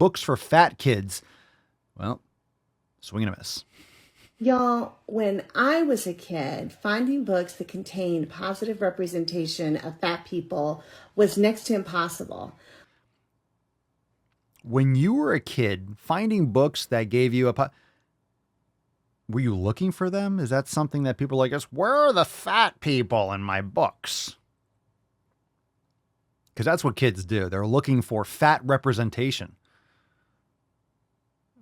books for fat kids. Well, swing and a miss. Y'all, when I was a kid, finding books that contained positive representation of fat people was next to impossible. When you were a kid, finding books that gave you were you looking for them? Is that something that people are like us? Where are the fat people in my books? Because that's what kids do. They're looking for fat representation.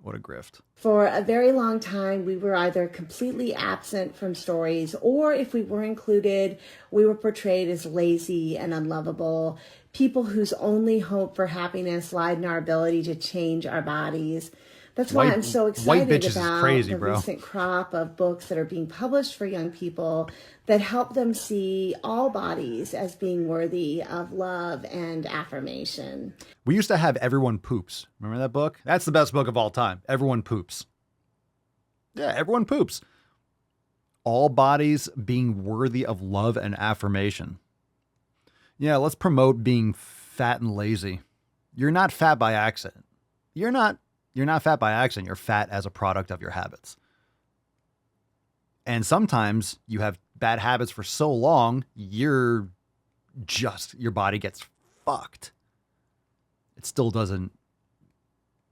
What a grift. For a very long time, we were either completely absent from stories, or if we were included, we were portrayed as lazy and unlovable, people whose only hope for happiness lied in our ability to change our bodies. That's why I'm so excited about the recent crop of books that are being published for young people that help them see all bodies as being worthy of love and affirmation. We used to have Everyone Poops. Remember that book? That's the best book of all time. Everyone Poops. Yeah, everyone poops. All bodies being worthy of love and affirmation. Yeah, let's promote being fat and lazy. You're not fat by accident. You're not fat by accident. You're fat as a product of your habits. And sometimes you have bad habits for so long, your body gets fucked. It still doesn't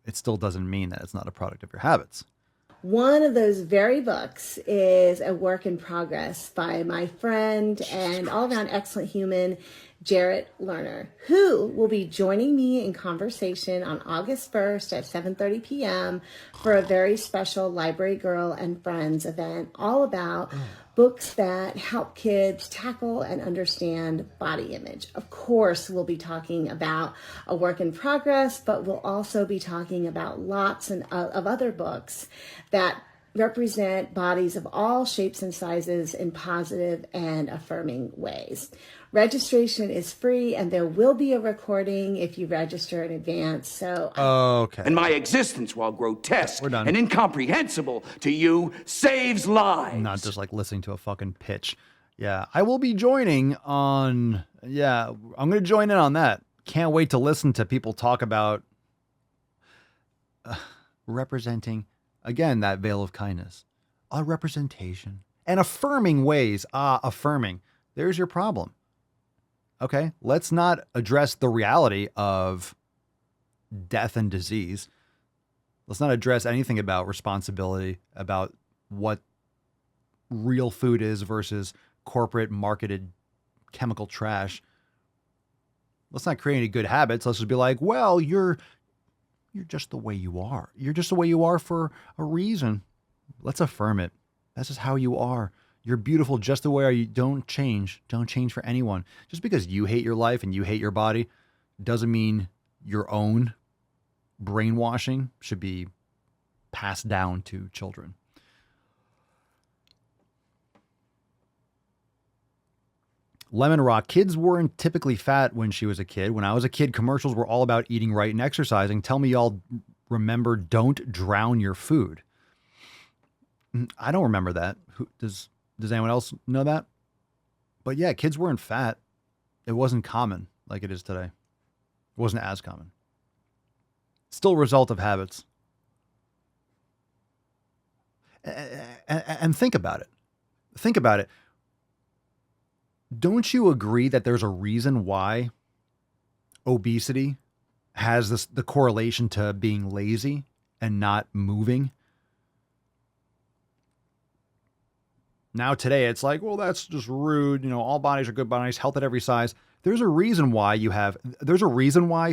mean that it's not a product of your habits. One of those very books is A Work in Progress by my friend and all-around excellent human, Jarrett Lerner, who will be joining me in conversation on August 1st at 7:30 p.m. for a very special Library Girl and Friends event all about books that help kids tackle and understand body image. Of course, we'll be talking about A Work in Progress, but we'll also be talking about lots of other books that represent bodies of all shapes and sizes in positive and affirming ways. Registration is free, and there will be a recording if you register in advance. So, okay. And my existence, while grotesque and incomprehensible to you, saves lives. Not just like listening to a fucking pitch. Yeah, I will be joining on. Yeah, I'm going to join in on that. Can't wait to listen to people talk about representing, again, that veil of kindness, a representation, and affirming ways. Affirming. There's your problem. Okay, let's not address the reality of death and disease. Let's not address anything about responsibility, about what real food is versus corporate marketed chemical trash. Let's not create any good habits. Let's just be like, well, you're just the way you are. You're just the way you are for a reason. Let's affirm it. That's just how you are. You're beautiful just the way you are. Don't change. Don't change for anyone. Just because you hate your life and you hate your body doesn't mean your own brainwashing should be passed down to children. Lemon Rock, kids weren't typically fat when she was a kid. When I was a kid, commercials were all about eating right and exercising. Tell me y'all remember Don't Drown Your Food. I don't remember that. Does anyone else know that? But yeah, kids weren't fat. It wasn't common like it is today. It wasn't as common. Still a result of habits. And think about it. Think about it. Don't you agree that there's a reason why obesity has the correlation to being lazy and not moving? Now today it's like, well, that's just rude. You know, all bodies are good bodies, health at every size. There's a reason why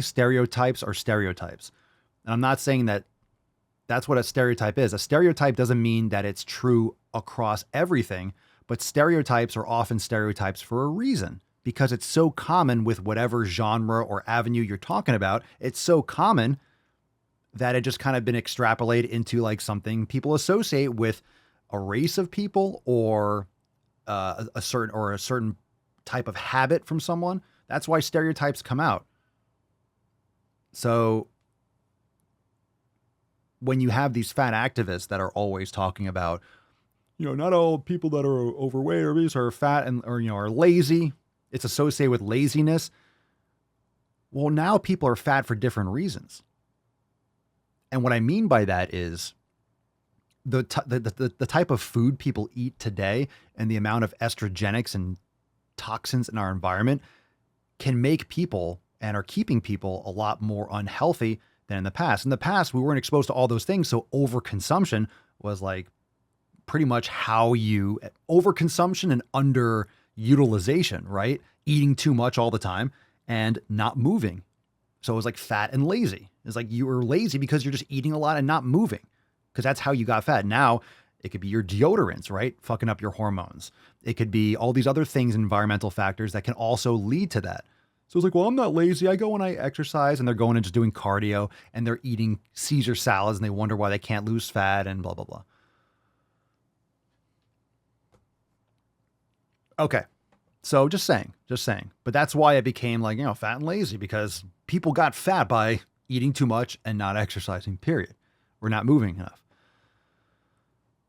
stereotypes are stereotypes. And I'm not saying that that's what a stereotype is. A stereotype doesn't mean that it's true across everything, but stereotypes are often stereotypes for a reason because it's so common with whatever genre or avenue you're talking about. It's so common that it just kind of been extrapolated into like something people associate with a race of people or a certain type of habit from someone. That's why stereotypes come out. So when you have these fat activists that are always talking about, you know, not all people that are overweight or obese are fat or are lazy. It's associated with laziness. Well, now people are fat for different reasons. And what I mean by that is the type of food people eat today and the amount of estrogenics and toxins in our environment can make people and are keeping people a lot more unhealthy than in the past. In the past, we weren't exposed to all those things. So overconsumption was like pretty much how you overconsumption and underutilization, right? Eating too much all the time and not moving. So it was like fat and lazy. It's like you were lazy because you're just eating a lot and not moving because that's how you got fat. Now it could be your deodorants, right? Fucking up your hormones. It could be all these other things, environmental factors that can also lead to that. So it's like, well, I'm not lazy. I go and I exercise, and they're going and just doing cardio and they're eating Caesar salads and they wonder why they can't lose fat and blah, blah, blah. Okay. So just saying. But that's why it became like, fat and lazy because people got fat by eating too much and not exercising, period. We're not moving enough.